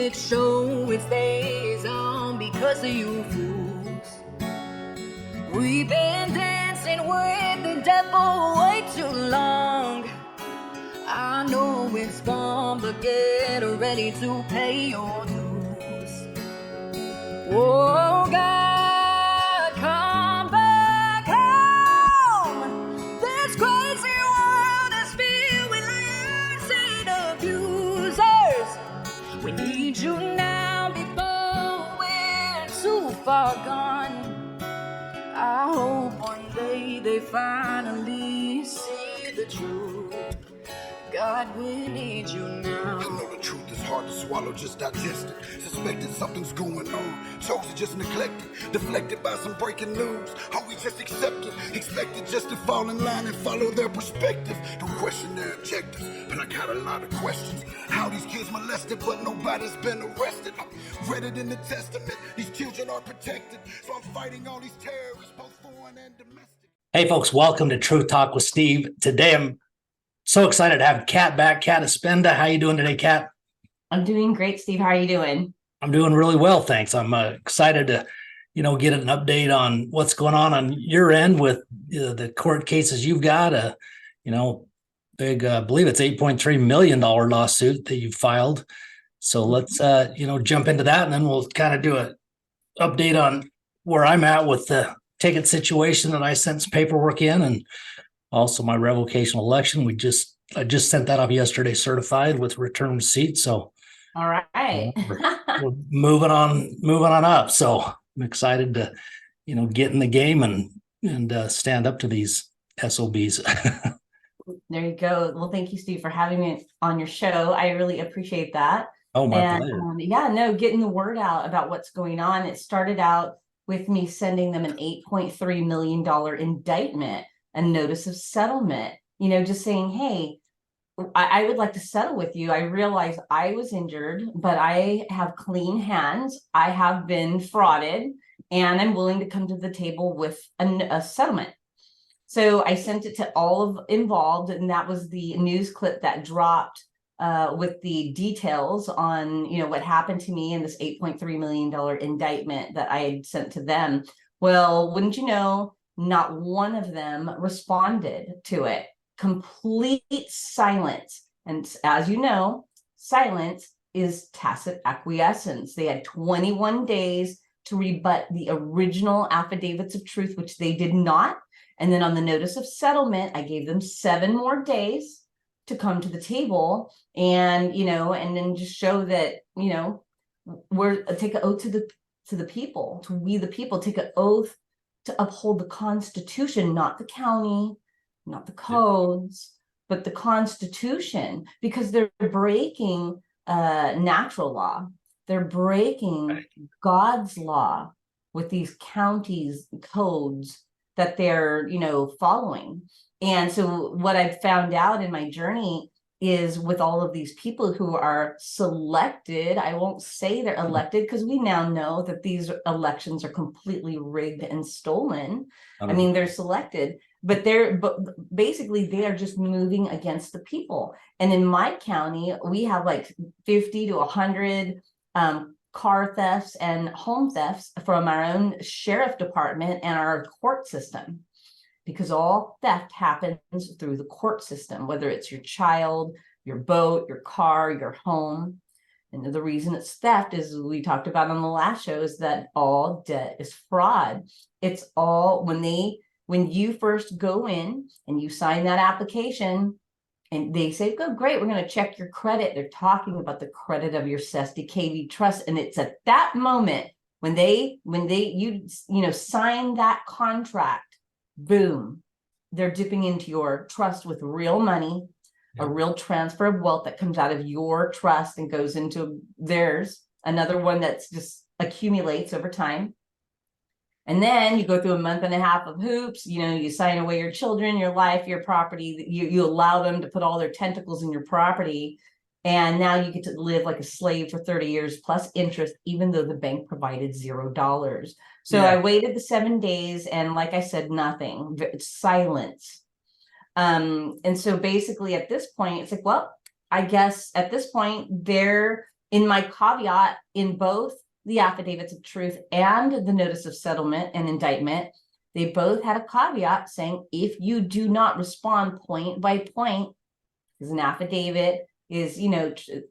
it show, it stays on because of you fools. We've been dancing with the devil way too long. I know it's gone, but get ready to pay your dues. Oh God, come back home. This crazy world is filled with lies and abusers. We need you now before we're too far gone. I hope one day they finally see the truth. God, we need you now. I know the truth is hard to swallow, just digest it. Suspected something's going on. Chosen, just neglected. Deflected by some breaking news. Are we just accepted? Expected just to fall in line and follow their perspective. Don't question their objectives, but I got a lot of questions. How these kids molested, but nobody's been arrested. Read it in the Testament, these children are protected. So I'm fighting all these terrorists, both foreign and domestic. Hey folks, welcome to Truth Talk with Steve. Today I'm so excited to have Kat back. Kat Espinda. How you doing today, Kat? I'm doing great, Steve. How are you doing? I'm doing really well, thanks. I'm excited to, get an update on what's going on your end with the court cases you've got. Big, I believe it's $8.3 million lawsuit that you filed. So let's, jump into that, and then we'll kind of do an update on where I'm at with the ticket situation that I sent some paperwork in, and also my revocation election. I just sent that off yesterday, certified with return receipt. So all right. we're moving on up. So I'm excited to, get in the game and stand up to these SOBs. There you go. Well, thank you, Steve, for having me on your show. I really appreciate that. Oh, my pleasure. Getting the word out about what's going on. It started out with me sending them an $8.3 million indictment, a notice of settlement, just saying, hey, I would like to settle with you. I realize I was injured, but I have clean hands. I have been frauded, and I'm willing to come to the table with a settlement. So I sent it to all of involved, and that was the news clip that dropped with the details on, what happened to me in this $8.3 million indictment that I had sent to them. Well, wouldn't you know, not one of them responded to it. Complete silence. And as you know, silence is tacit acquiescence. They had 21 days to rebut the original affidavits of truth, which they did not. And then on the notice of settlement, I gave them 7 more days to come to the table and, and then just show that, we're take an oath to the people, to we the people, take an oath to uphold the Constitution, not the county, not the codes, but the Constitution, because they're breaking natural law. They're breaking God's law with these counties codes that they're, following. And so what I've found out in my journey is with all of these people who are selected, I won't say they're elected because we now know that these elections are completely rigged and stolen. I mean, they're selected, but basically they are just moving against the people. And in my county, we have like 50 to 100 car thefts and home thefts from our own sheriff department and our court system. Because all theft happens through the court system, whether it's your child, your boat, your car, your home. And the reason it's theft, is we talked about on the last show, is that all debt is fraud. It's all when you first go in and you sign that application and they say, go, great, we're going to check your credit. They're talking about the credit of your 𝑐ESD KV trust. And it's at that moment when you sign that contract, boom, they're dipping into your trust with real money, a real transfer of wealth that comes out of your trust and goes into theirs, another one that's just accumulates over time. And then you go through a month and a half of hoops, you sign away your children, your life, your property, you allow them to put all their tentacles in your property. And now you get to live like a slave for 30 years plus interest, even though the bank provided $0. So I waited the 7 days, and like I said, nothing, silence. And so basically at this point, it's like, well, I guess at this point they're in my caveat in both the affidavits of truth and the notice of settlement and indictment, they both had a caveat saying, if you do not respond point by point, because an affidavit is,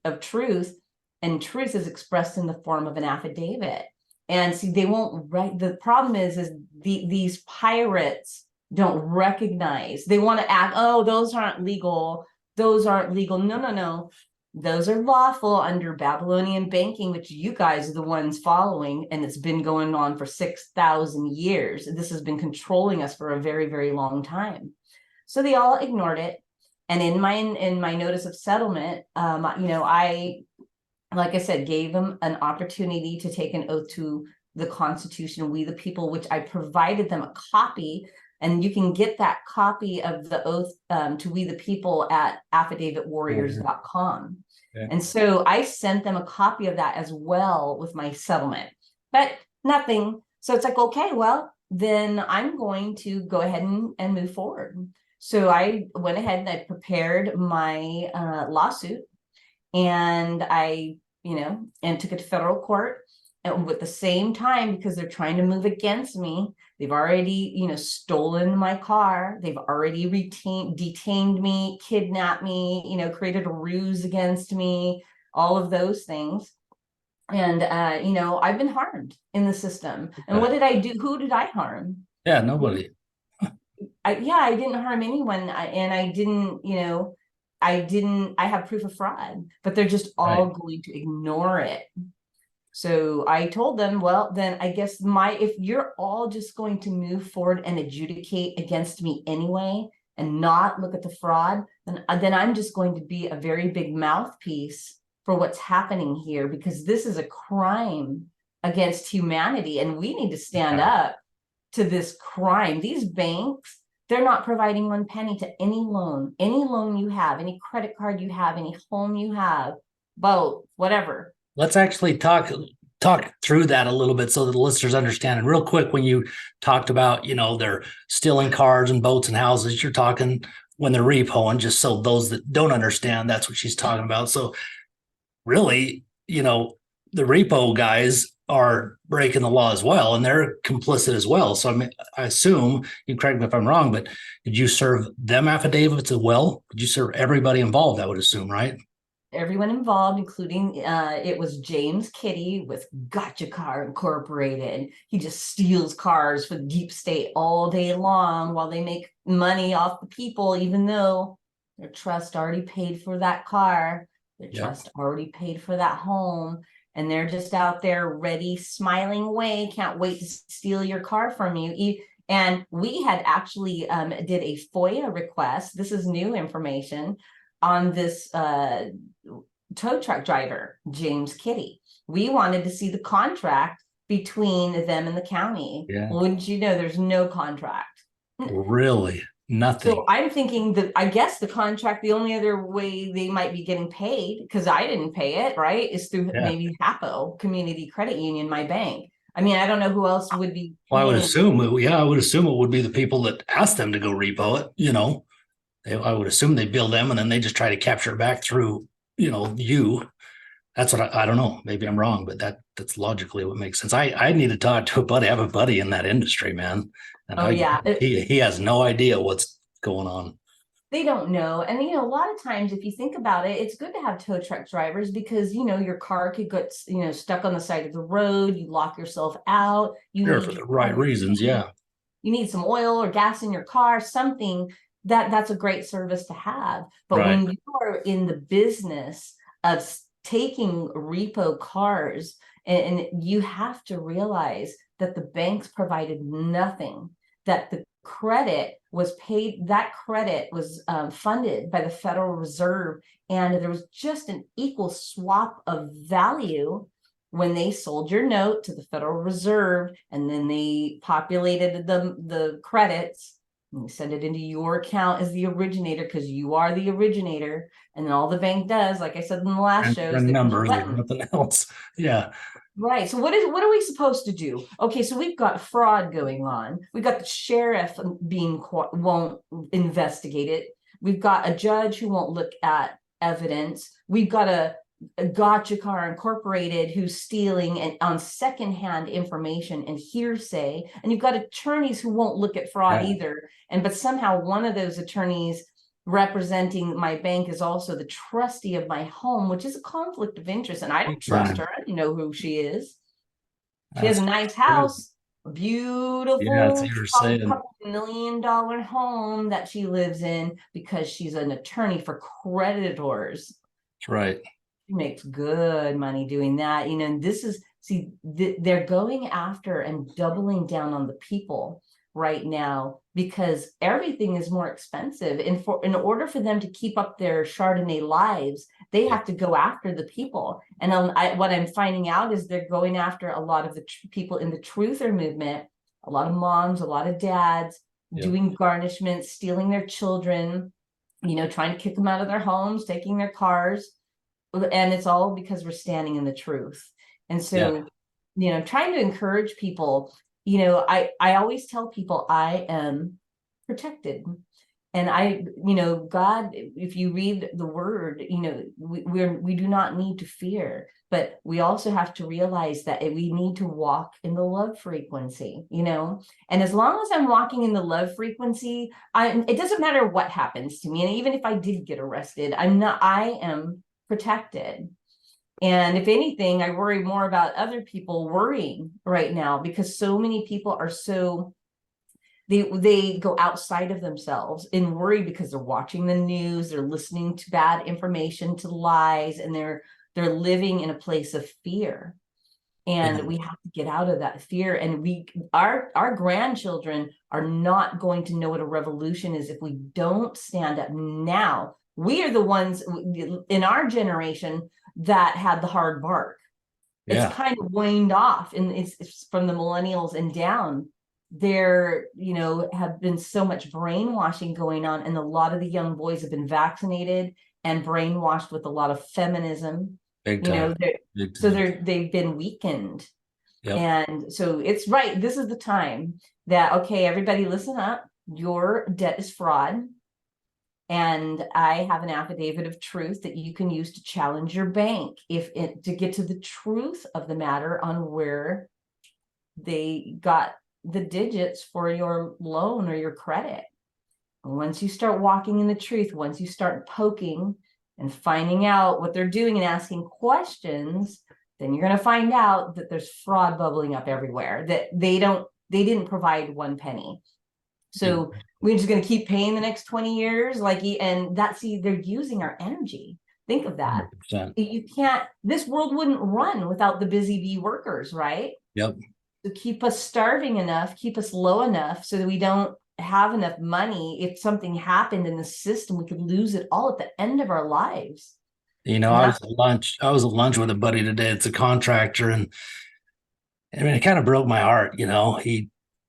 of truth, and truth is expressed in the form of an affidavit. And see, they won't write. The problem is these pirates don't recognize. They want to act, oh, those aren't legal. Those aren't legal. No, no, no. Those are lawful under Babylonian banking, which you guys are the ones following, and it's been going on for 6,000 years. This has been controlling us for a very, very long time. So they all ignored it. And in my notice of settlement, I, like I said, gave them an opportunity to take an oath to the Constitution, we the people, which I provided them a copy. And you can get that copy of the oath to we the people at affidavitwarriors.com. Okay. And so I sent them a copy of that as well with my settlement, but nothing. So it's like, okay, well, then I'm going to go ahead and move forward. So I went ahead and I prepared my lawsuit, and I, and took it to federal court. And at the same time, because they're trying to move against me, they've already, stolen my car. They've already detained me, kidnapped me, created a ruse against me, all of those things. And, I've been harmed in the system. And what did I do? Who did I harm? Yeah, nobody. I didn't harm anyone. And I didn't, I have proof of fraud, but they're just all going to ignore it. So I told them, well, then I guess if you're all just going to move forward and adjudicate against me anyway, and not look at the fraud, then I'm just going to be a very big mouthpiece for what's happening here, because this is a crime against humanity, and we need to stand up to this crime. These banks, they're not providing one penny to any loan you have, any credit card you have, any home you have, boat, whatever. Let's actually talk through that a little bit so that the listeners understand. And real quick, when you talked about, they're stealing cars and boats and houses, you're talking when they're repoing, just so those that don't understand, that's what she's talking about. So really, the repo guys are breaking the law as well, and they're complicit as well. So I assume, you correct me if I'm wrong, but did you serve them affidavits as well? Did you serve everybody involved, I would assume, right? Everyone involved, including it was James Kitty with 𝐍𝐎 Incorporated. He just steals cars for the deep state all day long while they make money off the people, even though their trust already paid for that car, their trust already paid for that home, and they're just out there ready, smiling away, can't wait to steal your car from you. And we had actually did a FOIA request. This is new information on this tow truck driver, James Kitty. We wanted to see the contract between them and the county. Yeah. Wouldn't you know, there's no contract. Really? Nothing. So I'm thinking that, I guess the contract, the only other way they might be getting paid, because I didn't pay it, right, is through maybe HAPO, Community Credit Union, my bank. I mean, I don't know who else would be. Well, I would assume it would be the people that asked them to go repo it, I would assume they bill them and then they just try to capture it back through, you. That's what I don't know. Maybe I'm wrong, but that's logically what makes sense. I need to talk to a buddy. I have a buddy in that industry, man. And he has no idea what's going on. They don't know. And, a lot of times, if you think about it, it's good to have tow truck drivers because, your car could get, stuck on the side of the road. You lock yourself out. Sure, for the right reasons. Yeah. You need some oil or gas in your car, something that's a great service to have. But when you are in the business of taking repo cars, and you have to realize that the banks provided nothing, that the credit was paid, that credit was funded by the Federal Reserve, and there was just an equal swap of value when they sold your note to the Federal Reserve, and then they populated the credits, and you send it into your account as the originator, because you are the originator. And then all the bank does, like I said in the last show, is numbers, nothing else. Yeah. Right. So what are we supposed to do? Okay, so we've got fraud going on. We've got the sheriff won't investigate it. We've got a judge who won't look at evidence. We've got a Gotcha Car Incorporated who's stealing and on secondhand information and hearsay, and you've got attorneys who won't look at fraud either. But somehow one of those attorneys representing my bank is also the trustee of my home, which is a conflict of interest. And I don't trust her. I don't know who she is. She has a nice house, beautiful, couple $1 million home that she lives in because she's an attorney for creditors. That's right. She makes good money doing that, and this is, see, they're going after and doubling down on the people right now because everything is more expensive. And in order for them to keep up their Chardonnay lives, they have to go after the people. And what I'm finding out is they're going after a lot of the people in the truther movement, a lot of moms, a lot of dads, doing garnishments, stealing their children, trying to kick them out of their homes, taking their cars. And it's all because we're standing in the truth. And so, trying to encourage people, I always tell people I am protected. And God, if you read the word, we do not need to fear, but we also have to realize that we need to walk in the love frequency, and as long as I'm walking in the love frequency, it doesn't matter what happens to me. And even if I did get arrested, I am protected. And if anything, I worry more about other people worrying right now because so many people are they go outside of themselves and worry because they're watching the news, they're listening to bad information, to lies, and they're living in a place of fear. And we have to get out of that fear. And our grandchildren are not going to know what a revolution is if we don't stand up now. We are the ones in our generation that had the hard bark. It's kind of waned off, and it's from the millennials and down. There, have been so much brainwashing going on, and a lot of the young boys have been vaccinated and brainwashed with a lot of feminism. Big time. So they've been weakened. And so it's right. This is the time that, okay, everybody listen up. Your debt is fraud. And I have an affidavit of truth that you can use to challenge your bank to get to the truth of the matter on where they got the digits for your loan or your credit. And once you start walking in the truth, once you start poking and finding out what they're doing and asking questions, then you're going to find out that there's fraud bubbling up everywhere, that they didn't provide one penny. So we're just going to keep paying the next 20 years. They're using our energy. Think of that. 100%. You can't, this world wouldn't run without the busy bee workers, right? Yep. To keep us starving enough, keep us low enough so that we don't have enough money. If something happened in the system, we could lose it all at the end of our lives. I was at lunch with a buddy today. It's a contractor. And I mean, it kind of broke my heart.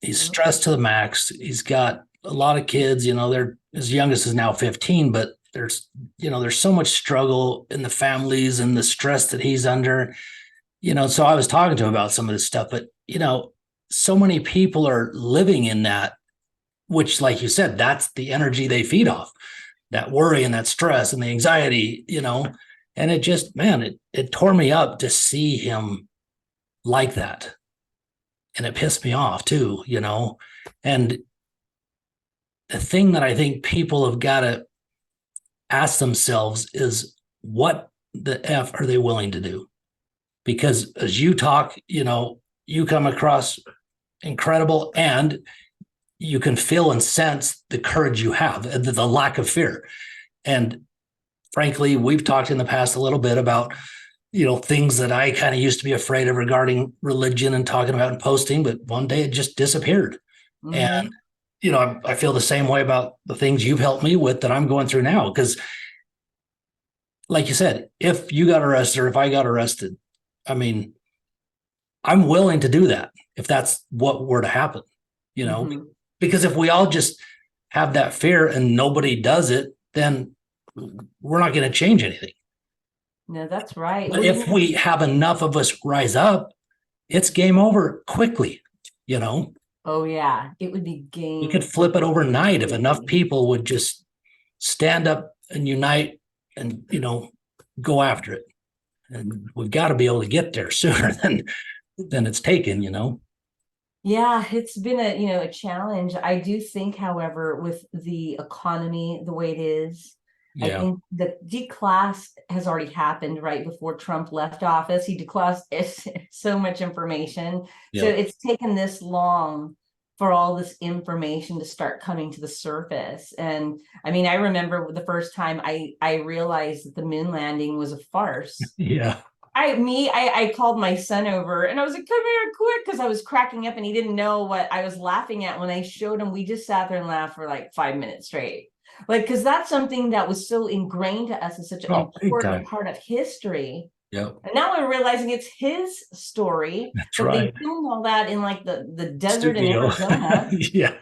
He's stressed to the max. He's got a lot of kids, his youngest is now 15, but there's so much struggle in the families and the stress that he's under, so I was talking to him about some of this stuff, but, so many people are living in that, which, like you said, that's the energy they feed off, that worry and that stress and the anxiety, and it just, man, it tore me up to see him like that. And it pissed me off too, and the thing that I think people have got to ask themselves is, what the F are they willing to do? Because as you talk, you come across incredible, and you can feel and sense the courage you have, the lack of fear. And frankly, we've talked in the past a little bit about things that I kind of used to be afraid of regarding religion and talking about and posting, but one day it just disappeared. Mm-hmm. And, I feel the same way about the things you've helped me with that I'm going through now. Because like you said, if you got arrested or if I got arrested, I mean, I'm willing to do that if that's what were to happen, because if we all just have that fear and nobody does it, then we're not going to change anything. No, that's right. But if we have enough of us rise up, it's game over quickly, Oh yeah, it would be game. We could flip it overnight if enough people would just stand up and unite and, go after it. And we've got to be able to get there sooner than it's taken, Yeah, it's been a challenge. I do think, however, with the economy the way it is, I Yeah. think the declass has already happened right before Trump left office. He declassed so much information. So Yeah. it's taken this long for all this information to start coming to the surface. And I mean, I remember the first time I realized that the moon landing was a farce. Yeah. I called my son over and I was like, come here quick, because I was cracking up and he didn't know what I was laughing at. When I showed him, we just sat there and laughed for like 5 minutes straight. Like, because that's something that was so ingrained to us as such an important part of history. Yep. And now we're realizing it's his story. That's but right. They filmed all that in like the desert in Arizona. Yeah.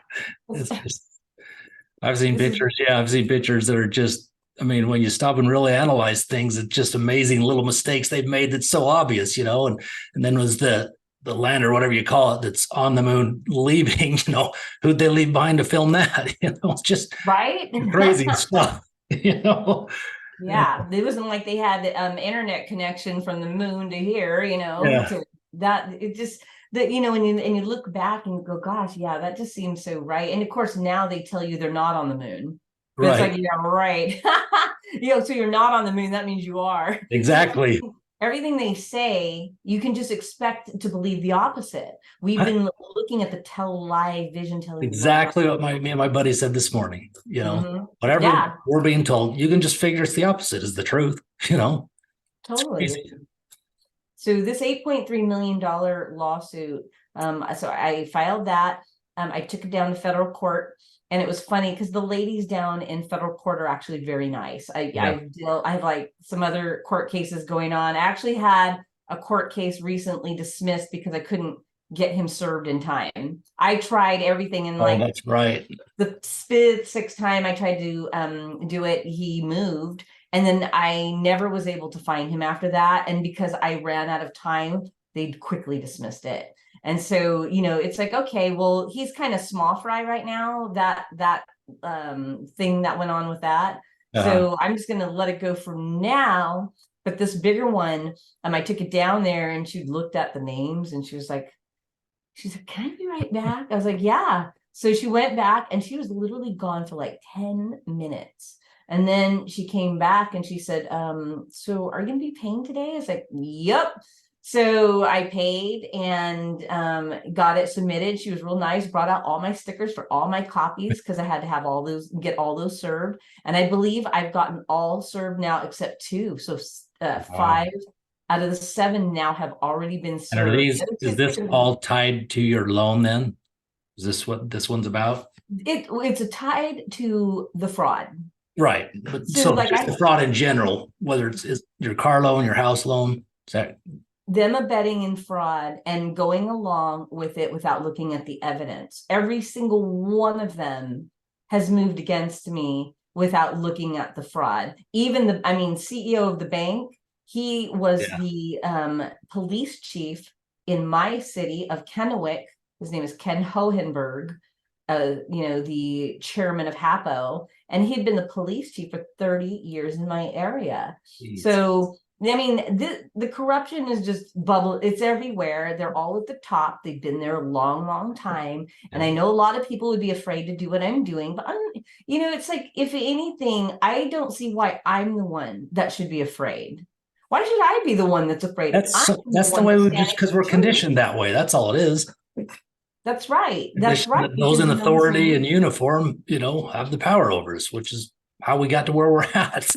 I've seen pictures. Yeah, I've seen pictures that are just, I mean, when you stop and really analyze things, it's just amazing little mistakes they've made that's so obvious, and then was the lander, whatever you call it, that's on the moon leaving, who'd they leave behind to film that? It's just right, crazy stuff, Yeah, it wasn't like they had internet connection from the moon to here, Yeah. to that. It just that when you look back and you go, gosh, yeah, that just seems so right. And of course, now they tell you they're not on the moon. But It's like, yeah, right. So you're not on the moon. That means you are. Exactly. Everything they say, you can just expect to believe the opposite. We've been looking at the vision telling. Exactly what me and my buddy said this morning. Whatever we're being told, you can just figure it's the opposite is the truth. Totally. So this $8.3 million lawsuit. So I filed that. I took it down to federal court. And it was funny because the ladies down in federal court are actually very nice. I have like some other court cases going on. I actually had a court case recently dismissed because I couldn't get him served in time. I tried everything, and that's right. The sixth time I tried to do it, he moved, and then I never was able to find him after that. And because I ran out of time, they quickly dismissed it. And so, it's like, okay, well, he's kind of small fry right now, that thing that went on with that. So I'm just going to let it go for now. But this bigger one, I took it down there and she looked at the names and she's like, can I be right back? I was like, yeah. So she went back and she was literally gone for like 10 minutes. And then she came back and she said, so are you going to be paying today? I was like, yep. So I paid and got it submitted. She was real nice, brought out all my stickers for all my copies because I had to have get all those served. And I believe I've gotten all served now except 2. So 5 out of the 7 now have already been served. And is this all tied to your loan then? Is this what this one's about? It's tied to the fraud. Right. But so just the fraud in general, whether it's your car loan, your house loan, is that them abetting in fraud and going along with it without looking at the evidence. Every single one of them has moved against me without looking at the fraud. Even CEO of the bank, he was the police chief in my city of Kennewick. His name is Ken Hohenberg, the chairman of HAPO, and he'd been the police chief for 30 years in my area. Jeez. So the corruption is just bubble. It's everywhere. They're all at the top. They've been there a long, long time. And I know a lot of people would be afraid to do what I'm doing, but it's like, if anything, I don't see why I'm the one that should be afraid. Why should I be the one that's afraid? That's the way because we're conditioned that way. That's all it is. That's right. That's right. Those in authority and uniform, have the power over us, which is how we got to where we're at.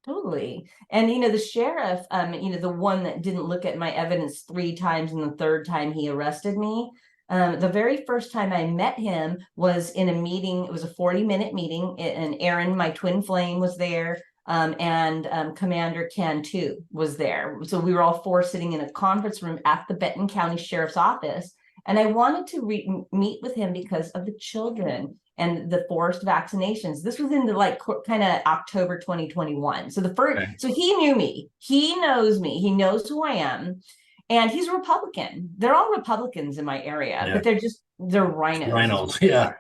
Totally. And, the sheriff, the one that didn't look at my evidence 3 times and the 3rd time he arrested me. The very first time I met him was in a meeting. It was a 40-minute meeting, and Aaron, my twin flame, was there. And Commander Cantu was there. So we were all 4 sitting in a conference room at the Benton County Sheriff's Office. And I wanted to meet with him because of the children and the forced vaccinations. This was in the kind of October 2021. So so he knew me. He knows me. He knows who I am. And he's a Republican. They're all Republicans in my area, but they're rhinos. Rhinos, yeah.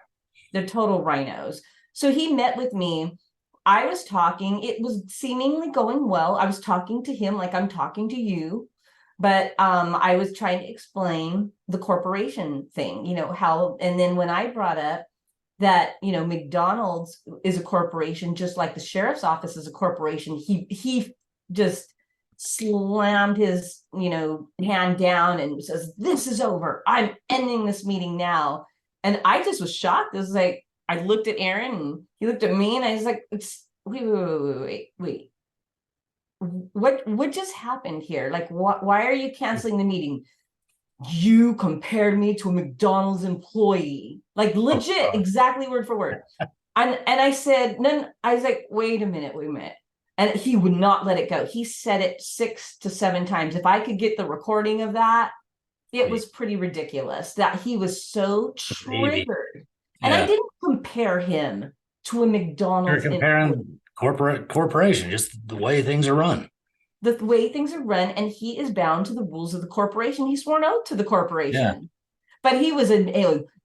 They're total rhinos. So he met with me I was talking, it was seemingly going well. I was talking to him like I'm talking to you, but I was trying to explain the corporation thing, how, and then when I brought up that, McDonald's is a corporation, just like the sheriff's office is a corporation, he just slammed his, hand down and says, "This is over. I'm ending this meeting now." And I just was shocked. It was like, I looked at Aaron and he looked at me and I was like, wait. What just happened here? Like, why are you canceling the meeting? You compared me to a McDonald's employee, like legit, exactly word for word. And I said, no, I was like, wait a minute. And he would not let it go. He said it 6 to 7 times. If I could get the recording of that, it was pretty ridiculous that he was so triggered. And I didn't compare him to a McDonald's. You're comparing corporation, just the way things are run. The way things are run, and he is bound to the rules of the corporation. He swore an oath to the corporation. Yeah. But he was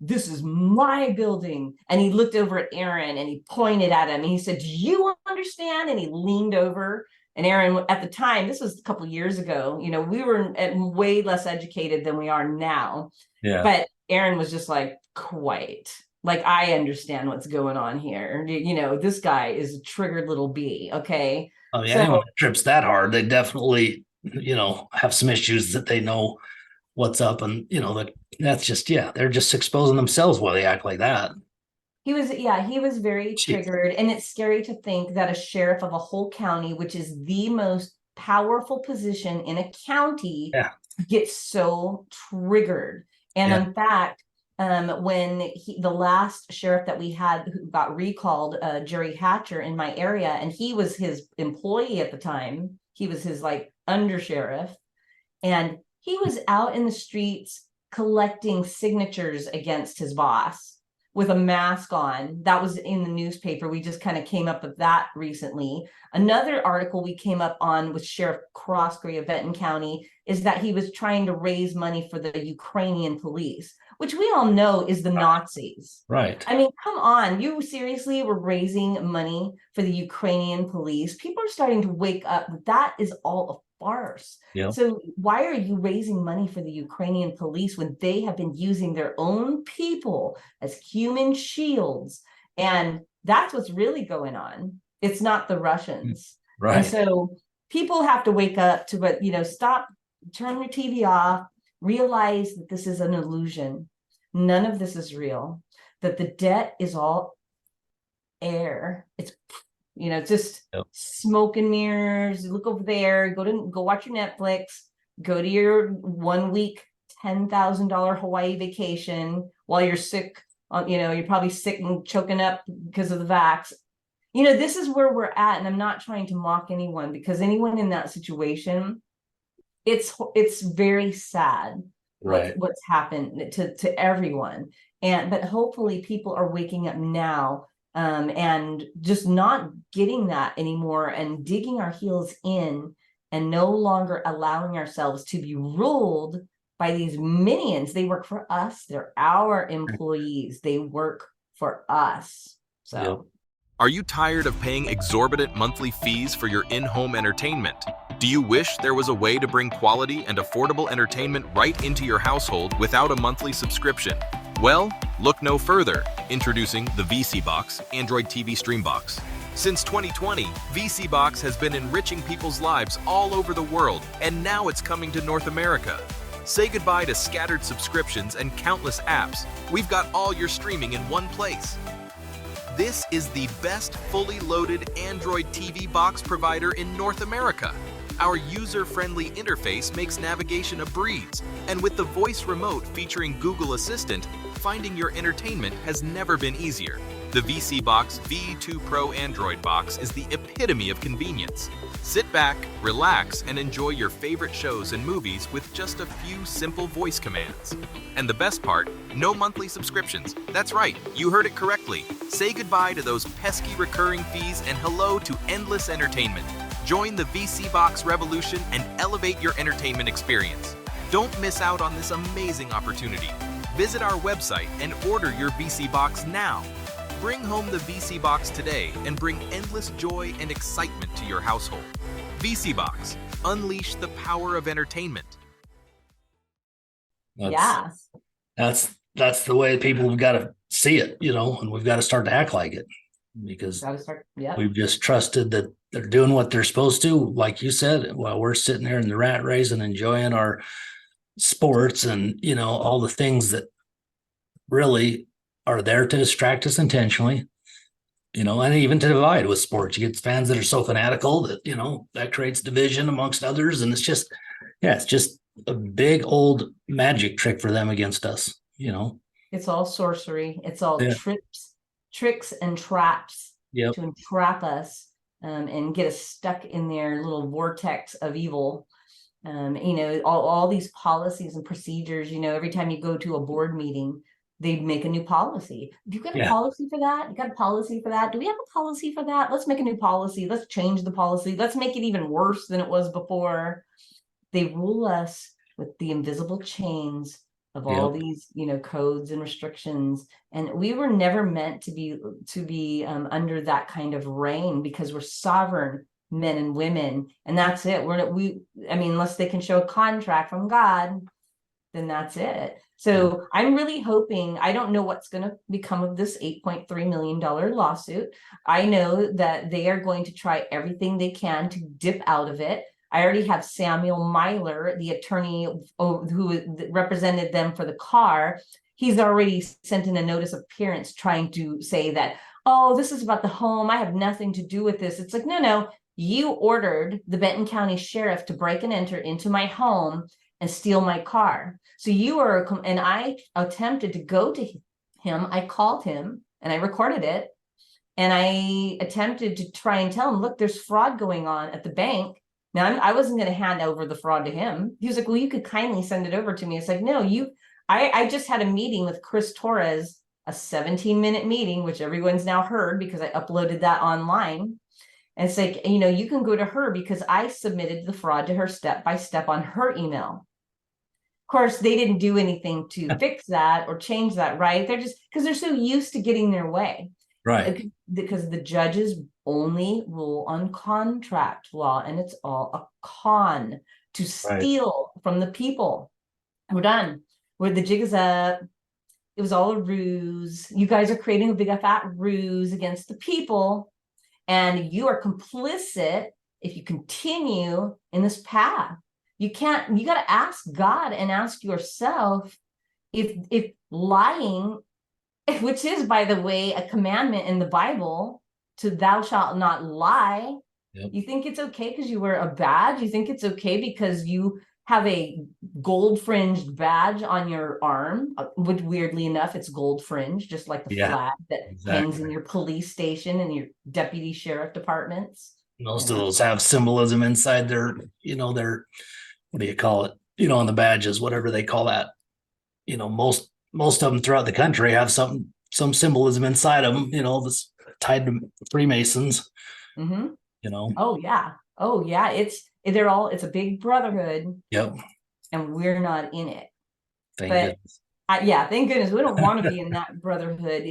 this is my building. And he looked over at Aaron and he pointed at him and he said, "Do you understand?" And he leaned over. And Aaron, at the time, this was a couple of years ago, we were way less educated than we are now. Yeah. But Aaron was just like, quite. Like, I understand what's going on here. This guy is a triggered little bee. Okay. Oh, yeah. So, anyone that trips that hard, they definitely, have some issues that they know what's up. And, that's just, they're just exposing themselves while they act like that. He was very triggered. And it's scary to think that a sheriff of a whole county, which is the most powerful position in a county, gets so triggered. And in fact, when the last sheriff that we had who got recalled, Jerry Hatcher, in my area, and he was his employee at the time. He was his under sheriff, and he was out in the streets collecting signatures against his boss with a mask on. That was in the newspaper. We just kind of came up with that recently. Another article we came up on with Sheriff Croskery of Benton County is that he was trying to raise money for the Ukrainian police, which we all know is the Nazis. Right. I mean, come on. You seriously were raising money for the Ukrainian police. People are starting to wake up. That is all a farce. Yep. So why are you raising money for the Ukrainian police when they have been using their own people as human shields? And that's what's really going on. It's not the Russians. Right. And so people have to wake up to it, stop, turn your TV off, realize that this is an illusion. None of this is real, that the debt is all air. It's just smoke and mirrors. Look over there, go watch your Netflix, go to your 1 week, $10,000 Hawaii vacation while you're sick. You're probably sick and choking up because of the vax. This is where we're at. And I'm not trying to mock anyone, because anyone in that situation, it's very sad. Right. What's happened to everyone. But hopefully people are waking up now. And just not getting that anymore and digging our heels in and no longer allowing ourselves to be ruled by these minions. They work for us. They're our employees. They work for us. So. Yep. Are you tired of paying exorbitant monthly fees for your in-home entertainment? Do you wish there was a way to bring quality and affordable entertainment right into your household without a monthly subscription? Well, look no further. Introducing the vSeeBox Android TV Stream Box. Since 2020, vSeeBox has been enriching people's lives all over the world, and now it's coming to North America. Say goodbye to scattered subscriptions and countless apps. We've got all your streaming in one place. This is the best fully loaded Android TV box provider in North America. Our user-friendly interface makes navigation a breeze, and with the voice remote featuring Google Assistant, finding your entertainment has never been easier. The vSeeBox V2 Pro Android box is the epitome of convenience. Sit back, relax, and enjoy your favorite shows and movies with just a few simple voice commands. And the best part, no monthly subscriptions. That's right, you heard it correctly. Say goodbye to those pesky recurring fees and hello to endless entertainment. Join the vSeeBox revolution and elevate your entertainment experience. Don't miss out on this amazing opportunity. Visit our website and order your vSeeBox now. Bring home the vSeeBox today and bring endless joy and excitement to your household. vSeeBox, unleash the power of entertainment. Yeah. That's the way people have got to see it, and we've got to start to act like it, because we've just trusted that they're doing what they're supposed to, like you said, while we're sitting there in the rat race and enjoying our sports and, all the things that really are there to distract us intentionally, and even to divide with sports. You get fans that are so fanatical that, that creates division amongst others. And it's just a big old magic trick for them against us, It's all sorcery. It's all tricks and traps to entrap us and get us stuck in their little vortex of evil. All these policies and procedures, every time you go to a board meeting, they make a new policy. You've got a policy for that? You got a policy for that? Do we have a policy for that? Let's make a new policy. Let's change the policy. Let's make it even worse than it was before. They rule us with the invisible chains of all these, codes and restrictions. And we were never meant to be under that kind of reign, because we're sovereign men and women, and that's it. Unless they can show a contract from God, then that's it. So I'm really hoping, I don't know what's going to become of this $8.3 million lawsuit. I know that they are going to try everything they can to dip out of it. I already have Samuel Myler, the attorney who represented them for the car. He's already sent in a notice of appearance trying to say that, oh, this is about the home. I have nothing to do with this. It's like, no, you ordered the Benton County Sheriff to break and enter into my home and steal my car. So and I attempted to go to him. I called him and I recorded it. And I attempted to try and tell him, look, there's fraud going on at the bank. Now, I wasn't going to hand over the fraud to him. He was like, well, you could kindly send it over to me. It's like, no, I just had a meeting with Chris Torres, a 17-minute meeting, which everyone's now heard because I uploaded that online. And it's like, you can go to her because I submitted the fraud to her step by step on her email. Of course, they didn't do anything to fix that or change that, right? They're just, because they're so used to getting their way. Right. Because the judges only rule on contract law, and it's all a con to steal from the people. We're done. The jig is up. It was all a ruse. You guys are creating a big fat ruse against the people, and you are complicit if you continue in this path. You got to ask God and ask yourself if lying, which is, by the way, a commandment in the Bible, to thou shalt not lie. You think it's okay because you wear a badge? You think it's okay because you have a gold fringed badge on your arm, which weirdly enough, it's gold fringed, just like the flag that hangs in your police station and your deputy sheriff departments. Most of those have symbolism inside their, their, what do you call it? On the badges, whatever they call that. Most of them throughout the country have some symbolism inside them, that's tied to Freemasons. Oh yeah. It's a big brotherhood. And we're not in it. Thank goodness. Thank goodness. We don't want to be in that brotherhood.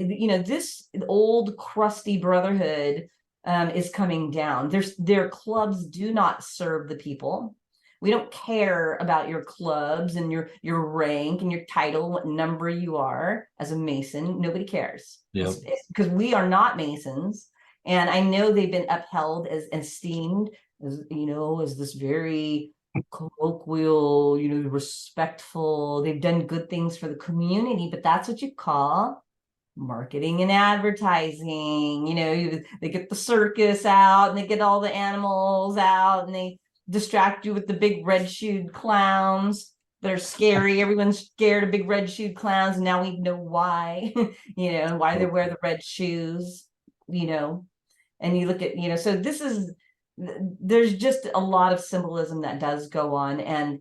This old crusty brotherhood is coming down. Their clubs do not serve the people. We don't care about your clubs and your rank and your title, what number you are as a Mason. Nobody cares. Because we are not Masons. And I know they've been upheld as esteemed, as this very colloquial, respectful. They've done good things for the community, but that's what you call marketing and advertising. They get the circus out and they get all the animals out and they distract you with the big red-shoed clowns that are scary. Everyone's scared of big red-shoed clowns, and now we know why. Why they wear the red shoes. And you look at so there's just a lot of symbolism that does go on, and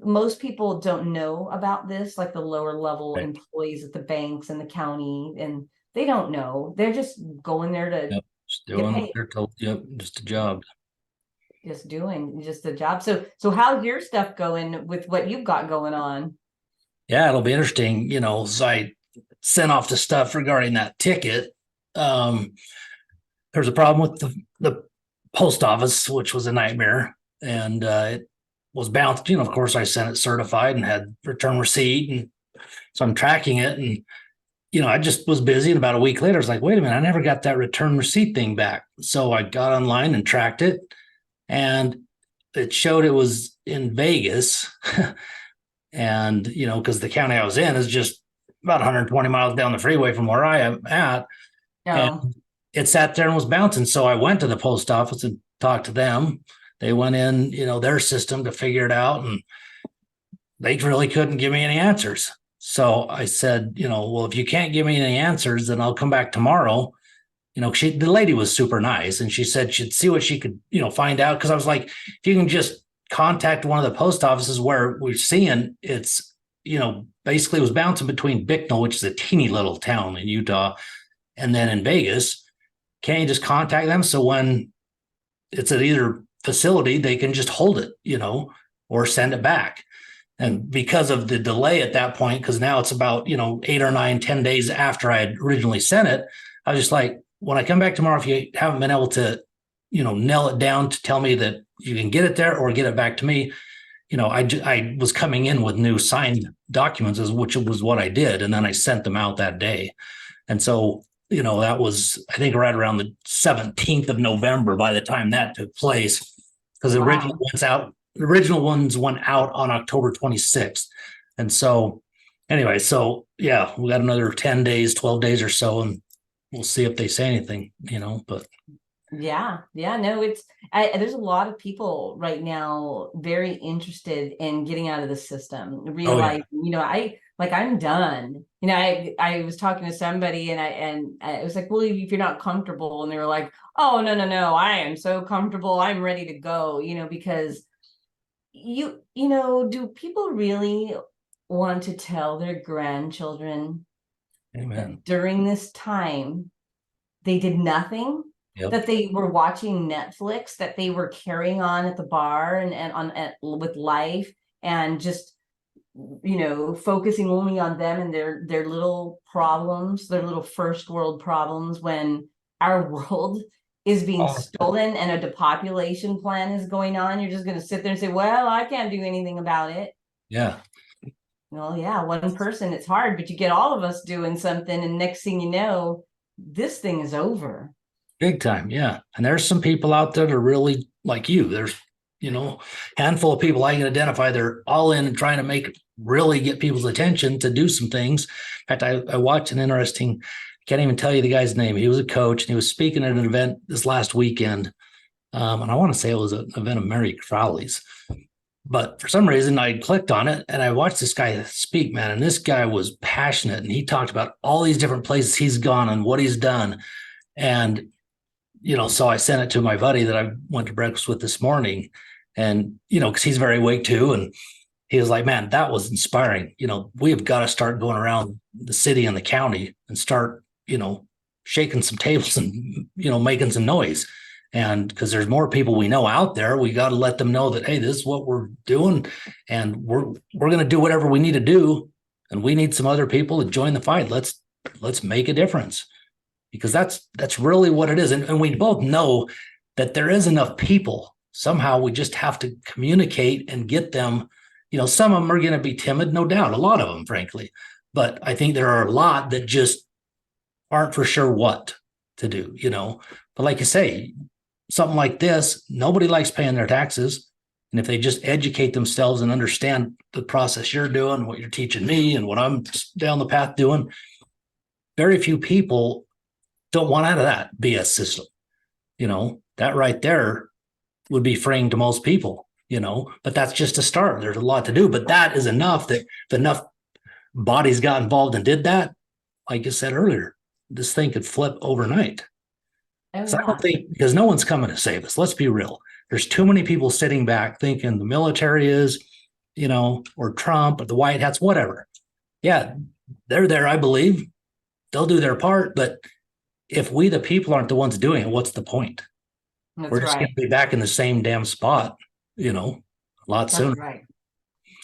most people don't know about this, like the lower level employees at the banks and the county, and they don't know. They're just going there to just doing what they're told. Just a job. Just a job. So how's your stuff going with what you've got going on? Yeah, it'll be interesting. So sent off the stuff regarding that ticket. There's a problem with the post office, which was a nightmare. And it was bounced, of course I sent it certified and had return receipt. And so I'm tracking it. And, I just was busy. And about a week later, I was like, wait a minute, I never got that return receipt thing back. So I got online and tracked it. And it showed it was in Vegas. And, because the county I was in is just about 120 miles down the freeway from where I am at. And it sat there and was bouncing. So I went to the post office and talked to them. They went in, their system to figure it out, and they really couldn't give me any answers. So I said, well, if you can't give me any answers, then I'll come back tomorrow. The lady was super nice, and she said she'd see what she could, find out. Cause I was like, if you can just contact one of the post offices where we're seeing it's, basically it was bouncing between Bicknell, which is a teeny little town in Utah, and then in Vegas, can't you just contact them? So when it's at either facility, they can just hold it, or send it back. And because of the delay at that point, because now it's about, 8 or 9, 10 days after I had originally sent it, I was just like, when I come back tomorrow, if you haven't been able to, nail it down to tell me that you can get it there or get it back to me, I was coming in with new signed documents, which was what I did. And then I sent them out that day. And so, that was, I think, right around the 17th of November by the time that took place, because the original ones went out on October 26th. And so anyway, yeah, we got another 10 days, 12 days or so, and we'll see if they say anything, but. Yeah. No, there's a lot of people right now very interested in getting out of the system, realizing, I'm done. I was talking to somebody and it was like, well, if you're not comfortable, and they were like, oh, no, I am so comfortable. I'm ready to go, because do people really want to tell their grandchildren that during this time they did nothing? Yep. That they were watching Netflix, that they were carrying on at the bar and with life, and just, focusing only on them and their little problems, their little first world problems, when our world is being stolen and a depopulation plan is going on. You're just going to sit there and say, well, I can't do anything about it. Yeah. Well, yeah, one person, it's hard, but you get all of us doing something, and next thing you know, this thing is over. Big time, yeah. And there's some people out there that are really like you. There's, handful of people I can identify. They're all in and trying to really get people's attention to do some things. In fact, I watched an interesting, I can't even tell you the guy's name. He was a coach, and he was speaking at an event this last weekend. And I want to say it was an event of Mary Crowley's. But for some reason, I clicked on it and I watched this guy speak, man. And this guy was passionate, and he talked about all these different places he's gone and what he's done. And so I sent it to my buddy that I went to breakfast with this morning, and, because he's very awake too. And he was like, man, that was inspiring. We have got to start going around the city and the county and start, shaking some tables and, making some noise. And because there's more people we know out there, we got to let them know that, hey, this is what we're doing, and we're going to do whatever we need to do. And we need some other people to join the fight. Let's make a difference. Because that's really what it is. And we both know that there is enough people. Somehow we just have to communicate and get them. Some of them are going to be timid, no doubt. A lot of them, frankly. But I think there are a lot that just aren't for sure what to do, But like you say, something like this, nobody likes paying their taxes. And if they just educate themselves and understand the process you're doing, what you're teaching me, and what I'm down the path doing, very few people don't want out of that BS system. That right there would be freeing to most people, but that's just a start. There's a lot to do, but that is enough that if enough bodies got involved and did that, like I said earlier, this thing could flip overnight. So I don't think, because no one's coming to save us. Let's be real. There's too many people sitting back thinking the military is, or Trump or the White Hats, whatever. Yeah, they're there, I believe. They'll do their part, but if we, the people, aren't the ones doing it, what's the point? We're just going to be back in the same damn spot, a lot sooner. Right.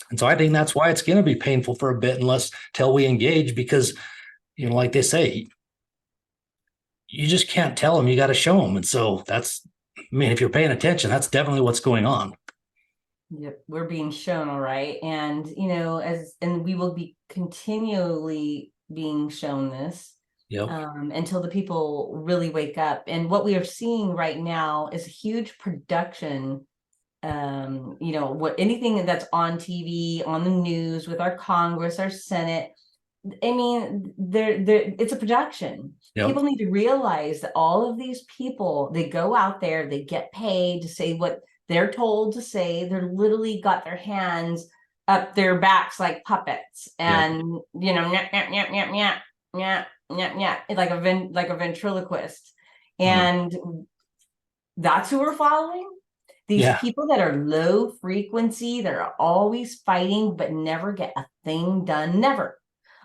And so I think that's why it's going to be painful for a bit, till we engage, because you know, like they say, you just can't tell them, you got to show them. And so that's, I mean, if you're paying attention, that's definitely what's going on. Yep, we're being shown, all right. And, you know, and we will be continually being shown this Yep. until the people really wake up. And what we are seeing right now is a huge production. You know, what anything that's on TV, on the news, with our Congress, our Senate. I mean, it's a production. Yep. People need to realize that all of these people, they go out there, they get paid to say what they're told to say. They're literally got their hands up their backs like puppets, and you know, nyah, nyah, nyah, nyah, nyah, nyah, nyah, nyah, like a ventriloquist, and that's who we're following. These people that are low frequency, that are always fighting but never get a thing done. Never.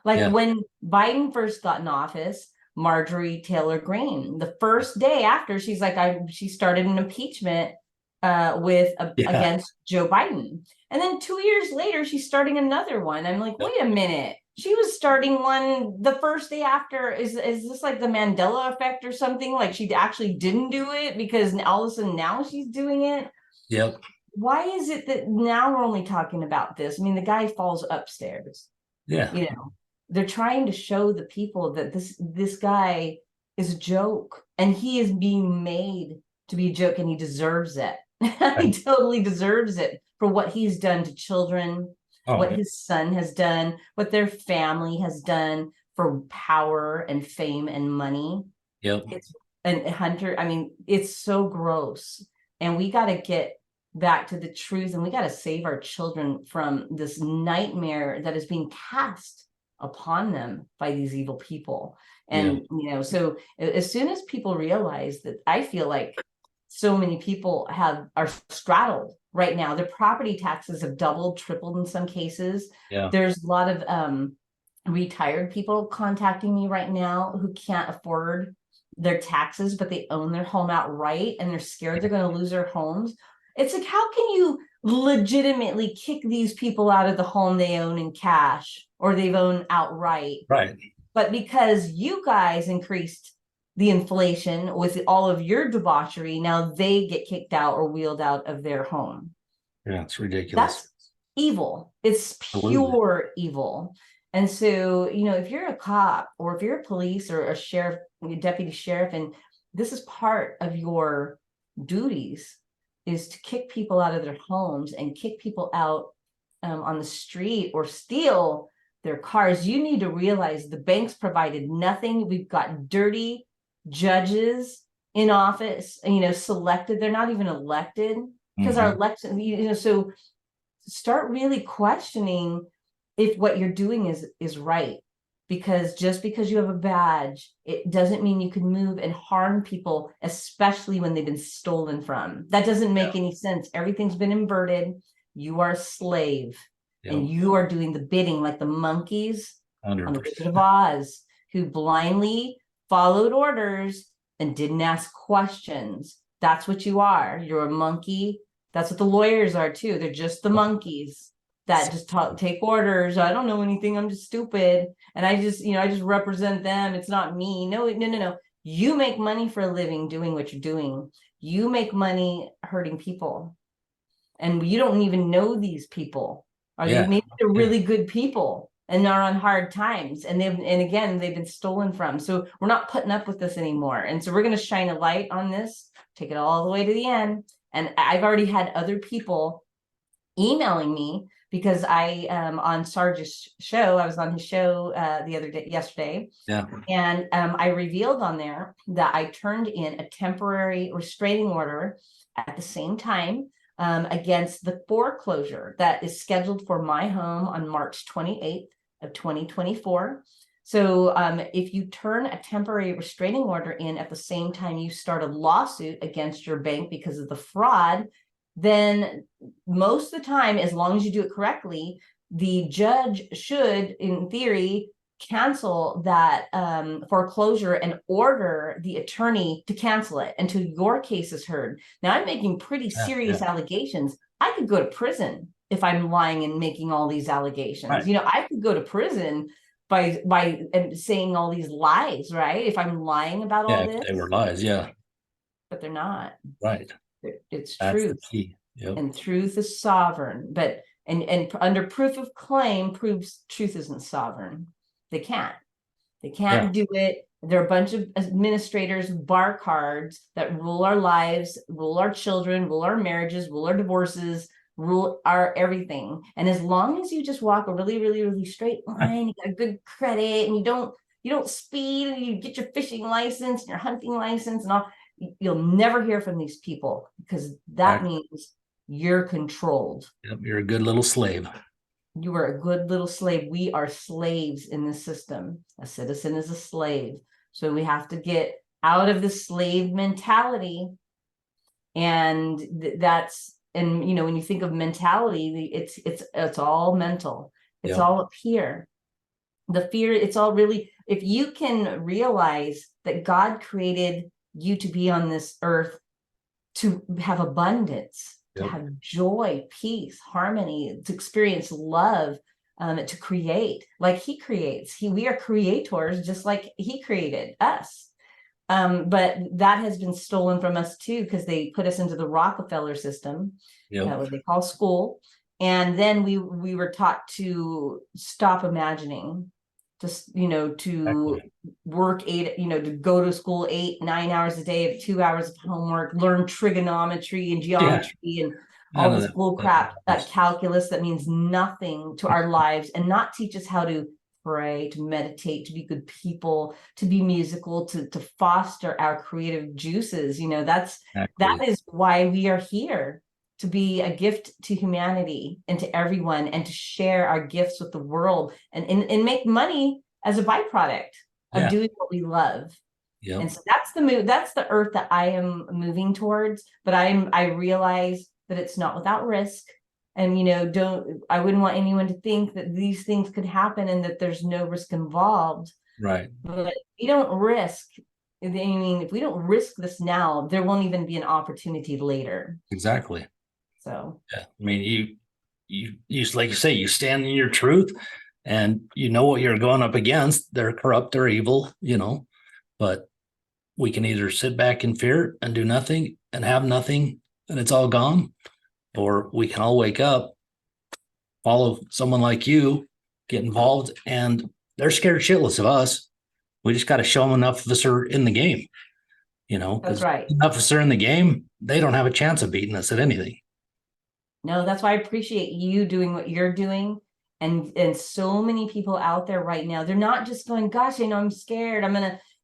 Like when Biden first got in office, Marjorie Taylor Greene, the first day after, she's like, she started an impeachment against Joe Biden. And then 2 years later, she's starting another one. I'm like, wait a minute. She was starting one the first day after. Is this like the Mandela effect or something? Like she actually didn't do it because all of a sudden now she's doing it. Yep. Why is it that now we're only talking about this? I mean, the guy falls upstairs. Yeah. You know, they're trying to show the people that this guy is a joke, and he is being made to be a joke, and he deserves it. He totally deserves it for what he's done to children, what his son has done, what their family has done for power and fame and money. Yep. And Hunter, I mean, it's so gross. And we got to get back to the truth, and we got to save our children from this nightmare that is being cast upon them by these evil people. And, you know, so as soon as people realize that, I feel like so many people are straddled right now. Their property taxes have doubled, tripled in some cases. There's a lot of retired people contacting me right now who can't afford their taxes, but they own their home outright, and they're scared they're going to lose their homes. It's like, how can you legitimately kick these people out of the home they own in cash or they've owned outright? Right. But because you guys increased the inflation with all of your debauchery, now they get kicked out or wheeled out of their home. Yeah, it's ridiculous. That's evil. It's pure evil. And so, you know, if you're a cop or if you're a police or a sheriff, a deputy sheriff, and this is part of your duties, is to kick people out of their homes and kick people out on the street or steal their cars, you need to realize the banks provided nothing. We've got dirty judges in office, you know, selected. They're not even elected because our election, you know, so start really questioning if what you're doing is right. Because just because you have a badge, it doesn't mean you can move and harm people, especially when they've been stolen from. That doesn't make any sense. Everything's been inverted. You are a slave, and you are doing the bidding like the monkeys 100%. on the Wizard of Oz, who blindly followed orders and didn't ask questions. That's what you are. You're a monkey. That's what the lawyers are too. They're just the monkeys that just take orders. I don't know anything. I'm just stupid. And I just represent them. It's not me. No. You make money for a living doing what you're doing. You make money hurting people. And you don't even know these people. Maybe they're really good people and are on hard times. And they've been stolen from. So we're not putting up with this anymore. And so we're going to shine a light on this, take it all the way to the end. And I've already had other people emailing me, because I on Sarge's show, I was on his show yesterday. And I revealed on there that I turned in a temporary restraining order at the same time against the foreclosure that is scheduled for my home on March 28th of 2024. So if you turn a temporary restraining order in at the same time you start a lawsuit against your bank because of the fraud, then most of the time, as long as you do it correctly, the judge should, in theory, cancel that foreclosure and order the attorney to cancel it until your case is heard. Now, I'm making pretty serious allegations. I could go to prison if I'm lying and making all these allegations. Right. You know, I could go to prison and saying all these lies, right? If I'm lying about all this, they were lies. Yeah. but they're not. Right. It's That's truth. the key. Yep. And truth is sovereign, but and under proof of claim proves truth isn't sovereign. They can't do it. There are a bunch of administrators, bar cards that rule our lives, rule our children, rule our marriages, rule our divorces, rule our everything. And as long as you just walk a really, really, really straight line, you got good credit, and you don't speed, and you get your fishing license and your hunting license and all, you'll never hear from these people, because that means you're controlled. Yep, you're a good little slave. You are a good little slave. We are slaves in this system. A citizen is a slave. So we have to get out of the slave mentality. And and when you think of mentality, it's all mental. It's all up here. The fear, it's all really, if you can realize that God created you to be on this earth to have abundance, to have joy, peace, harmony, to experience love, to create like he creates. We are creators, just like he created us. But that has been stolen from us too, because they put us into the Rockefeller system, what they call school. And then we were taught to stop imagining, to work to go to school 8-9 hours a day, have 2 hours of homework, learn trigonometry and geometry and all this bull crap, that calculus that means nothing to our lives, and not teach us how to pray, to meditate, to be good people, to be musical, to foster our creative juices. That is why we are here, to be a gift to humanity and to everyone, and to share our gifts with the world, and make money as a byproduct of doing what we love. And so that's the earth that I am moving towards. But I realize that it's not without risk. And I wouldn't want anyone to think that these things could happen and that there's no risk involved. Right. But we don't risk. I mean, if we don't risk this now, there won't even be an opportunity later. Exactly. So I mean, you like you say, you stand in your truth, and you know what you're going up against. They're corrupt, they're evil, but we can either sit back in fear and do nothing and have nothing and it's all gone, or we can all wake up, follow someone like you, get involved, and they're scared shitless of us. We just got to show them enough of us are in the game, that's right. Enough of us are in the game, they don't have a chance of beating us at anything. No, that's why I appreciate you doing what you're doing. And so many people out there right now, they're not just going, gosh, I'm scared.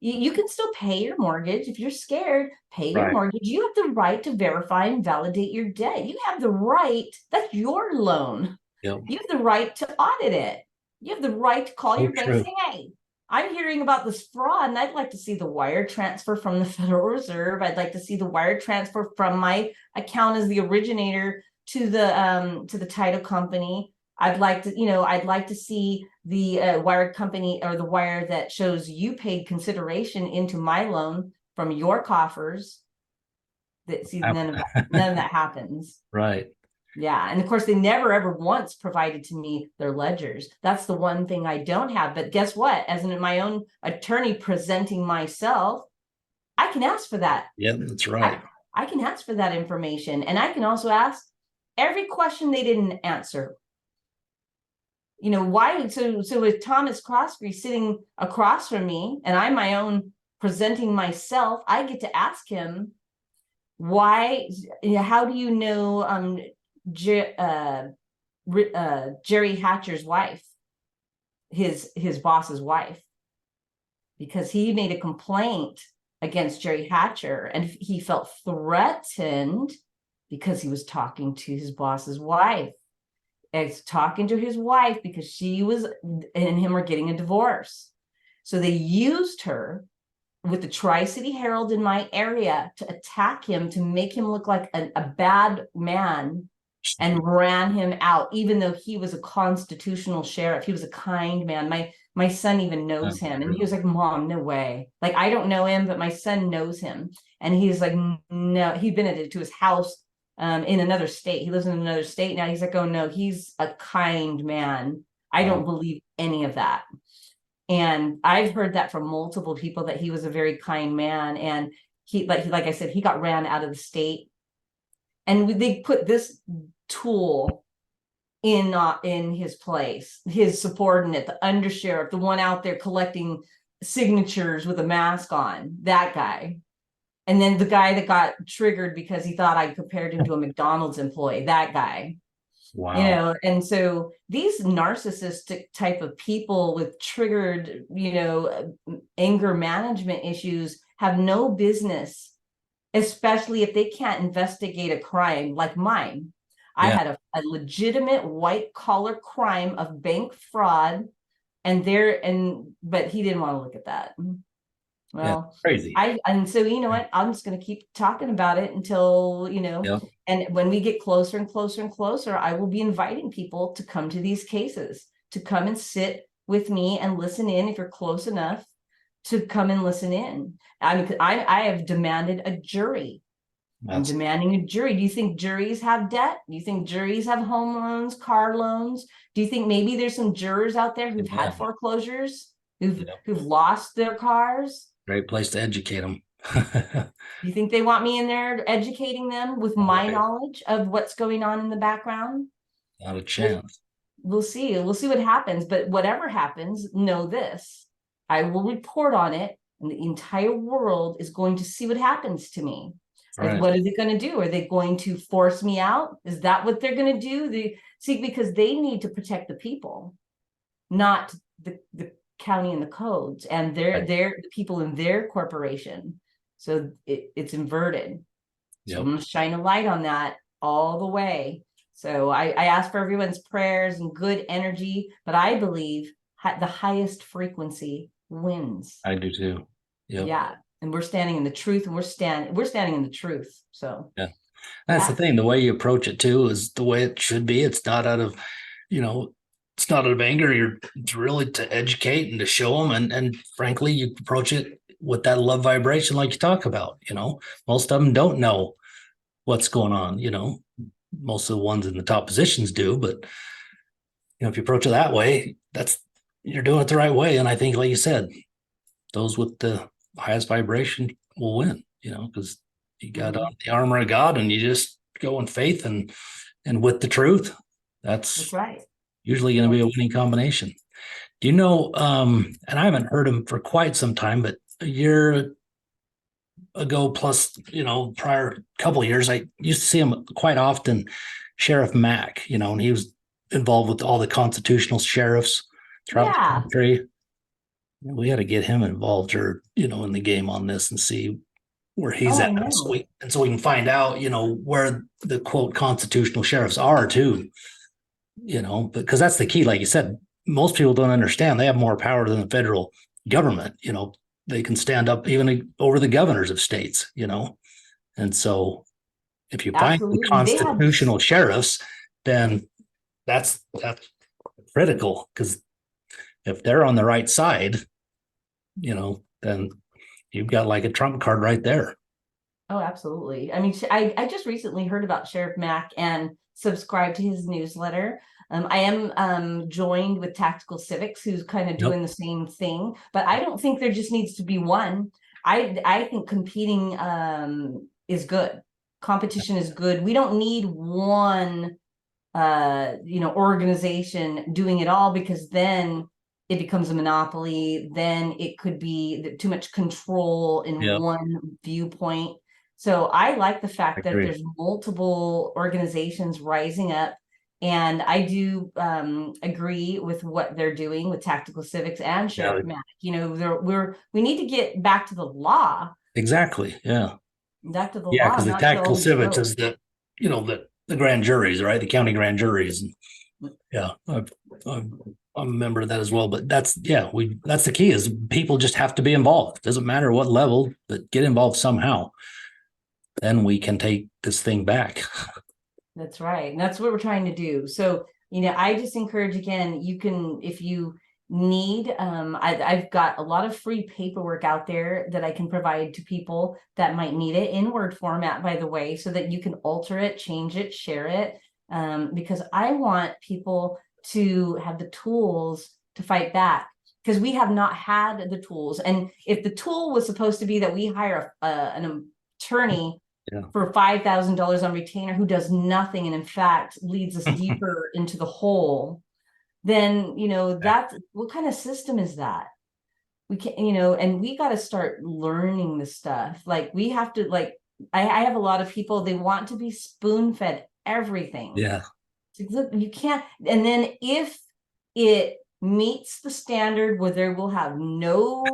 You can still pay your mortgage. If you're scared, pay your mortgage. You have the right to verify and validate your debt. You have the right. That's your loan. You have the right to audit it. You have the right to call your bank and say, hey, I'm hearing about this fraud, and I'd like to see the wire transfer from the Federal Reserve. I'd like to see the wire transfer from my account as the originator to the title company. I'd like to see the wire company, or the wire that shows you paid consideration into my loan from your coffers. None of that happens. Right. Yeah. And of course, they never ever once provided to me their ledgers. That's the one thing I don't have. But guess what? As my own attorney presenting myself, I can ask for that. Yeah, that's right. I can ask for that information. And I can also ask every question they didn't answer. Why? So with Thomas Crosby sitting across from me, and I'm my own presenting myself, I get to ask him, why? How do you know Jerry Hatcher's wife, his boss's wife? Because he made a complaint against Jerry Hatcher, and he felt threatened because he was talking to his boss's wife. Talking to his wife because she and him were getting a divorce. So they used her with the Tri-City Herald in my area to attack him, to make him look like a bad man, and ran him out, even though he was a constitutional sheriff. He was a kind man. My son even knows him. And he was like, Mom, no way. Like, I don't know him, but my son knows him. And he's like, no, he'd been to his house in another state. He lives in another state now. He's like, oh no, he's a kind man. I don't believe any of that. And I've heard that from multiple people, that he was a very kind man. And like I said, he got ran out of the state. And they put this tool in his place, his subordinate, the undersheriff, the one out there collecting signatures with a mask on, that guy. And then the guy that got triggered because he thought I compared him to a McDonald's employee, that guy. Wow. You know, and so these narcissistic type of people with triggered, you know, anger management issues have no business, especially if they can't investigate a crime like mine. I had a legitimate white collar crime of bank fraud, but he didn't want to look at that. Well, crazy. And so, you know what, I'm just going to keep talking about it until, you know, and when we get closer and closer and closer, I will be inviting people to come to these cases, to come and sit with me and listen in. If you're close enough to come and listen in, I have demanded a jury. I'm demanding a jury. Do you think juries have debt? Do you think juries have home loans, car loans? Do you think maybe there's some jurors out there who've had foreclosures, who've lost their cars? Great place to educate them. You think they want me in there educating them with my knowledge of what's going on in the background? Not a chance. We'll see. We'll see what happens. But whatever happens, know this. I will report on it, and the entire world is going to see what happens to me. Right. What are they going to do? Are they going to force me out? Is that what they're going to do? Because they need to protect the people, not the county and the codes, and they're the people in their corporation. So it's inverted. So I'm going to shine a light on that all the way. So I ask for everyone's prayers and good energy, but I believe the highest frequency wins. I do too. Yeah. And we're standing in the truth, and we're standing in the truth. So that's the thing. The way you approach it too is the way it should be. It's not out of, it's not out of anger. It's really to educate and to show them. And frankly, you approach it with that love vibration, like you talk about. Most of them don't know what's going on. Most of the ones in the top positions do, but if you approach it that way, you're doing it the right way. And I think, like you said, those with the highest vibration will win, because you got on the armor of God, and you just go in faith and with the truth. That's right. Usually going to be a winning combination. Do you know, and I haven't heard him for quite some time, but a year ago plus, prior couple of years, I used to see him quite often, Sheriff Mack, and he was involved with all the constitutional sheriffs throughout the country. We got to get him involved, or in the game on this, and see where he's at, so we can find out, where the quote constitutional sheriffs are too. Because that's the key. Like you said, most people don't understand they have more power than the federal government. They can stand up even over the governors of states. And so if you find the constitutional sheriffs, then that's critical, because if they're on the right side, then you've got like a trump card right there. Oh, absolutely. I mean, I just recently heard about Sheriff Mack and subscribed to his newsletter. I am joined with Tactical Civics, who's kind of doing the same thing, but I don't think there just needs to be one. I think competing is good. Competition is good. We don't need one, organization doing it all, because then it becomes a monopoly. Then it could be too much control in one viewpoint. So I like the fact that there's multiple organizations rising up. And I do agree with what they're doing with Tactical Civics and Sheriff Mack. We need to get back to the law. Exactly. Yeah. Back to the law. Yeah, because the Tactical Civics is the grand juries, right? The county grand juries. And I'm a member of that as well. But that's the key, is people just have to be involved. Doesn't matter what level, but get involved somehow. Then we can take this thing back. That's right. And that's what we're trying to do. So, I just encourage, again, you can, if you need, I've got a lot of free paperwork out there that I can provide to people that might need it, in Word format, by the way, so that you can alter it, change it, share it. Because I want people to have the tools to fight back. because we have not had the tools. And if the tool was supposed to be that we hire an attorney for $5,000 on retainer who does nothing and in fact leads us deeper into the hole, then, you know, that's what kind of system is that? We can't, you know, and we got to start learning this stuff. Like we have to, like, I have a lot of people, they want to be spoon-fed everything. Yeah. Like, look, you can't. And then if it meets the standard where there will have no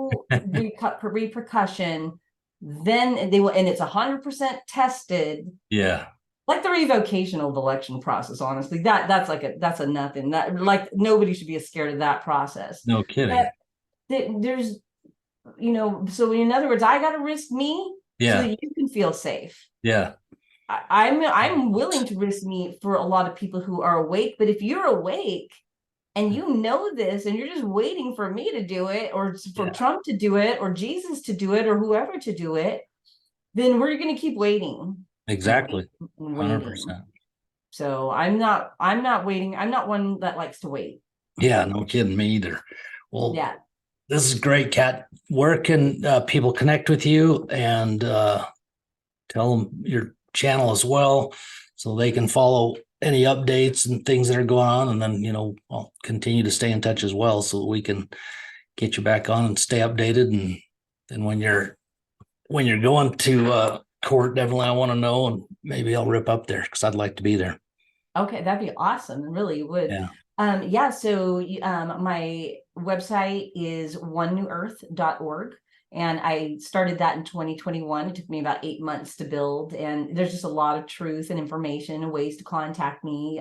repercussion, then they will, and it's 100% tested. Yeah. Like the revocation of the election process, honestly, that's a nothing. That, like, nobody should be scared of that process. No kidding. There's, you know, so in other words, I got to risk me so that you can feel safe. Yeah. I'm willing to risk me for a lot of people who are awake, but if you're awake and you know this and you're just waiting for me to do it, or for Trump to do it, or Jesus to do it, or whoever to do it, then we're going to keep waiting. Exactly. And 100%. So I'm not waiting. I'm not one that likes to wait. Yeah, no kidding, me either. Well, this is great, Kat. Where can people connect with you, and tell them your channel as well, so they can follow any updates and things that are going on, and then, you know, I'll continue to stay in touch as well, so that we can get you back on and stay updated. And then when you're going to court, definitely I want to know, and maybe I'll rip up there because I'd like to be there. Okay, that'd be awesome. It really would. So my website is onenewearth.org. And I started that in 2021. It took me about 8 months to build. And there's just a lot of truth and information and ways to contact me,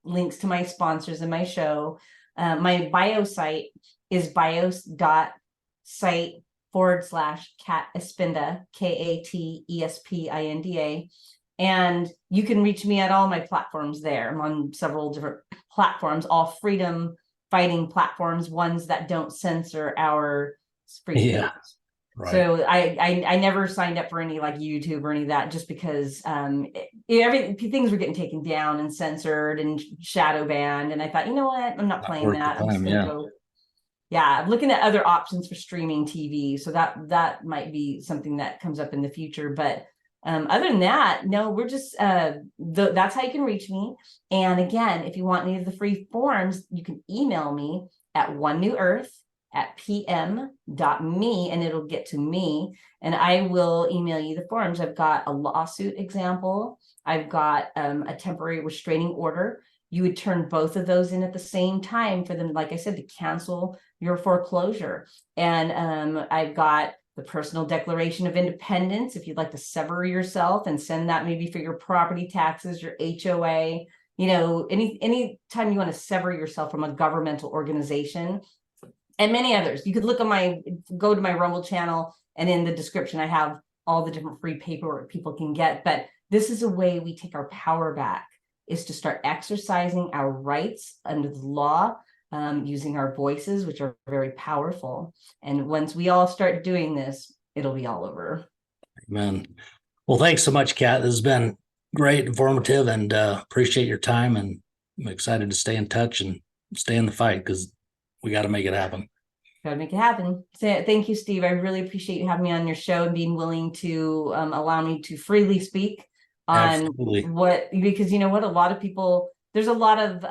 links to my sponsors and my show. My bio site is bios.site/Kat Espinda, KATESPINDA. And you can reach me at all my platforms there. I'm on several different platforms, all freedom fighting platforms, ones that don't censor our free speech. Right. So I never signed up for any like YouTube or any of that, just because things were getting taken down and censored and shadow banned. And I thought, you know what, I'm not playing that. I'm just gonna go. I'm looking at other options for streaming TV. So that might be something that comes up in the future. But other than that, no, we're just that's how you can reach me. And again, if you want any of the free forms, you can email me at onenewearth@pm.me, and it'll get to me, and I will email you the forms. I've got a lawsuit example. I've got a temporary restraining order. You would turn both of those in at the same time for them, like I said, to cancel your foreclosure. And I've got the personal declaration of independence, if you'd like to sever yourself and send that maybe for your property taxes, your HOA, you know, any time you want to sever yourself from a governmental organization, and many others. You could go to my Rumble channel, and in the description, I have all the different free paperwork people can get. But this is a way we take our power back, is to start exercising our rights under the law, using our voices, which are very powerful. And once we all start doing this, it'll be all over. Amen. Well, thanks so much, Kat. This has been great, informative, and appreciate your time. And I'm excited to stay in touch and stay in the fight, because we got to make it happen. Got to make it happen. So, thank you, Steve. I really appreciate you having me on your show and being willing to allow me to freely speak on because you know what, a lot of people, there's a lot of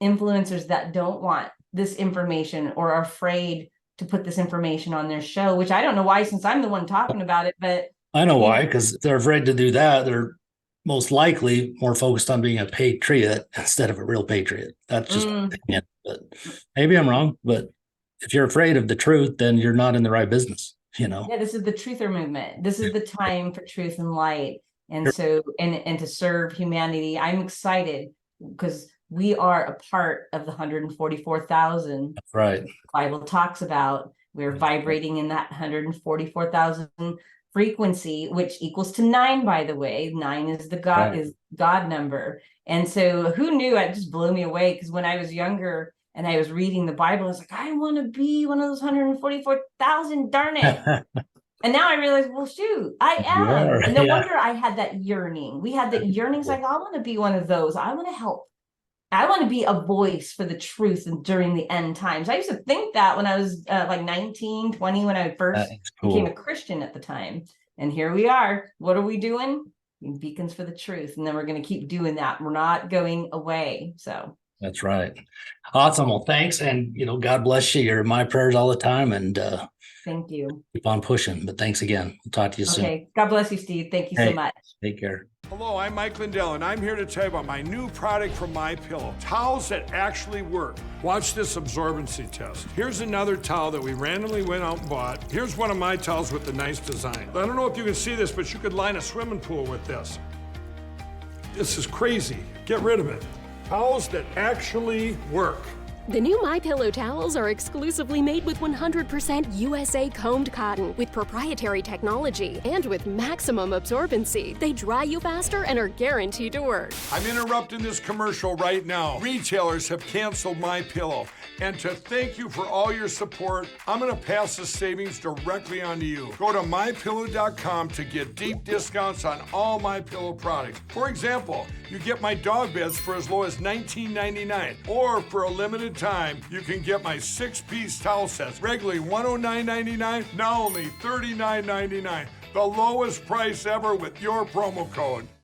influencers that don't want this information or are afraid to put this information on their show, which I don't know why, since I'm the one talking about it. But I know why, because they're afraid to do that. They're most likely more focused on being a patriot instead of a real patriot. That's just my opinion. But maybe I'm wrong. But if you're afraid of the truth, then you're not in the right business, you know? Yeah, this is the truther movement. This is the time for truth and light. And so, and to serve humanity. I'm excited because we are a part of the 144,000. That's right. The Bible talks about. We're vibrating in that 144,000 frequency, which equals to 9, by the way. 9 is the God number. And so who knew? It just blew me away, because when I was younger and I was reading the Bible, I was like, I want to be one of those 144,000, darn it. And now I realize, well, shoot, I am. And no wonder I had that yearning. We had that yearning. It's like, I want to be one of those. I want to help I want to be a voice for the truth during the end times. I used to think that when I was like 19, 20, when I first became a Christian at the time. And here we are. What are we doing? Being beacons for the truth. And then we're going to keep doing that. We're not going away. So that's right. Awesome. Well, thanks. And, God bless you. You're in my prayers all the time. And thank you. Keep on pushing. But thanks again. We'll talk to you soon. Okay. God bless you, Steve. Thank you so much. Take care. Hello, I'm Mike Lindell, and I'm here to tell you about my new product from MyPillow, towels that actually work. Watch this absorbency test. Here's another towel that we randomly went out and bought. Here's one of my towels with the nice design. I don't know if you can see this, but you could line a swimming pool with this. This is crazy. Get rid of it. Towels that actually work. The new MyPillow towels are exclusively made with 100% USA combed cotton with proprietary technology and with maximum absorbency. They dry you faster and are guaranteed to work. I'm interrupting this commercial right now. Retailers have canceled MyPillow. And to thank you for all your support, I'm going to pass the savings directly on to you. Go to MyPillow.com to get deep discounts on all MyPillow products. For example, you get my dog beds for as low as $19.99. Or for a limited time, you can get my 6-piece towel sets, regularly $109.99, now only $39.99. The lowest price ever with your promo code.